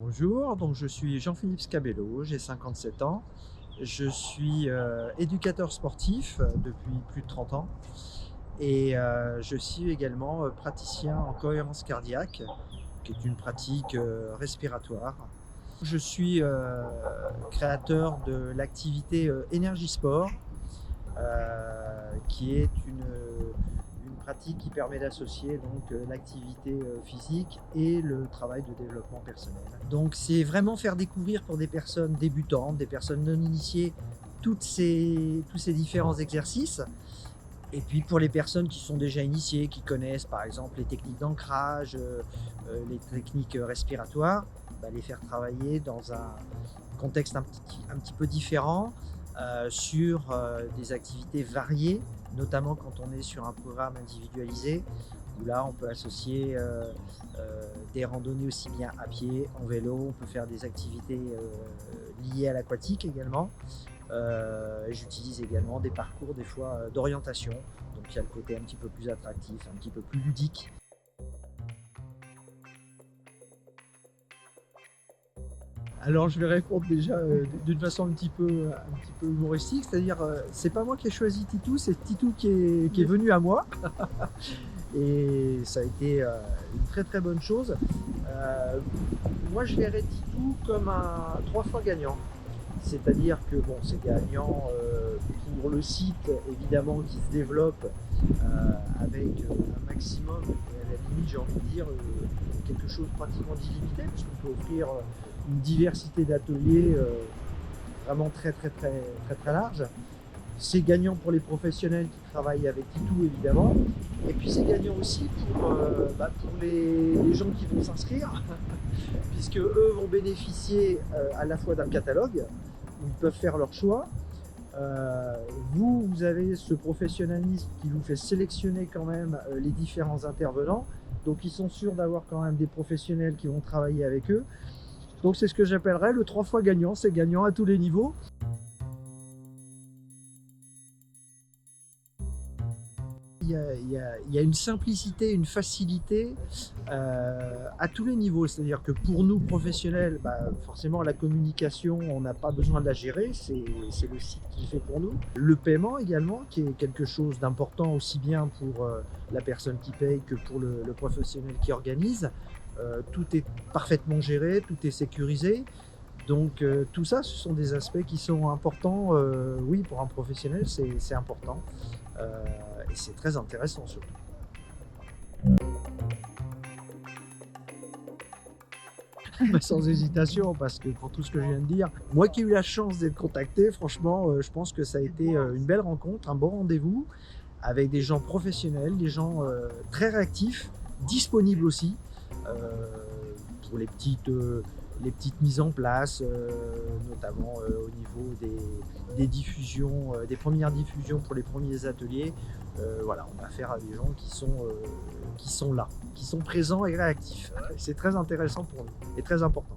Bonjour, donc je suis Jean-Philippe Scabello, j'ai 57 ans. Je suis éducateur sportif depuis plus de 30 ans et je suis également praticien en cohérence cardiaque, qui est une pratique respiratoire. Je suis créateur de l'activité Énergie Sport, qui est une pratique qui permet d'associer donc l'activité physique et le travail de développement personnel. Donc c'est vraiment faire découvrir pour des personnes débutantes, des personnes non initiées, tous ces différents exercices. Et puis pour les personnes qui sont déjà initiées, qui connaissent par exemple les techniques d'ancrage, les techniques respiratoires, les faire travailler dans un contexte un petit peu différent, sur des activités variées, notamment quand on est sur un programme individualisé, où là on peut associer des randonnées aussi bien à pied, en vélo, on peut faire des activités liées à l'aquatique également. J'utilise également des parcours des fois d'orientation, donc il y a le côté un petit peu plus attractif, un petit peu plus ludique. Alors je vais répondre déjà d'une façon un petit peu humoristique, c'est-à-dire c'est pas moi qui ai choisi Titou, c'est Titou qui est venu à moi et ça a été une très très bonne chose. Euh, Moi je verrais Titou comme un 3 fois gagnant. C'est-à-dire que bon, c'est gagnant pour le site évidemment qui se développe avec un maximum, et à la limite j'ai envie de dire quelque chose pratiquement d'illimité, puisqu'on peut offrir une diversité d'ateliers vraiment très très très très très large. C'est gagnant pour les professionnels qui travaillent avec Titou évidemment, et puis c'est gagnant aussi pour les gens qui vont s'inscrire, puisque eux vont bénéficier à la fois d'un catalogue où ils peuvent faire leur choix. Vous avez ce professionnalisme qui vous fait sélectionner quand même les différents intervenants, donc ils sont sûrs d'avoir quand même des professionnels qui vont travailler avec eux. Donc c'est ce que j'appellerais le 3 fois gagnant, c'est gagnant à tous les niveaux. Il y a une simplicité, une facilité à tous les niveaux. C'est-à-dire que pour nous professionnels, forcément la communication, on n'a pas besoin de la gérer, c'est le site qui le fait pour nous. Le paiement également, qui est quelque chose d'important aussi bien pour la personne qui paye que pour le professionnel qui organise. Tout est parfaitement géré, tout est sécurisé. Donc tout ça, ce sont des aspects qui sont importants. Oui, pour un professionnel, c'est important. Euh, et c'est très intéressant surtout. Sans hésitation, parce que pour tout ce que je viens de dire, moi qui ai eu la chance d'être contacté, franchement, je pense que ça a été une belle rencontre, un bon rendez-vous avec des gens professionnels, des gens très réactifs, disponibles aussi pour les petites mises en place, notamment au niveau des diffusions, des premières diffusions pour les premiers ateliers. Voilà, on a affaire à des gens qui sont là, qui sont présents et réactifs. C'est très intéressant pour nous et très important.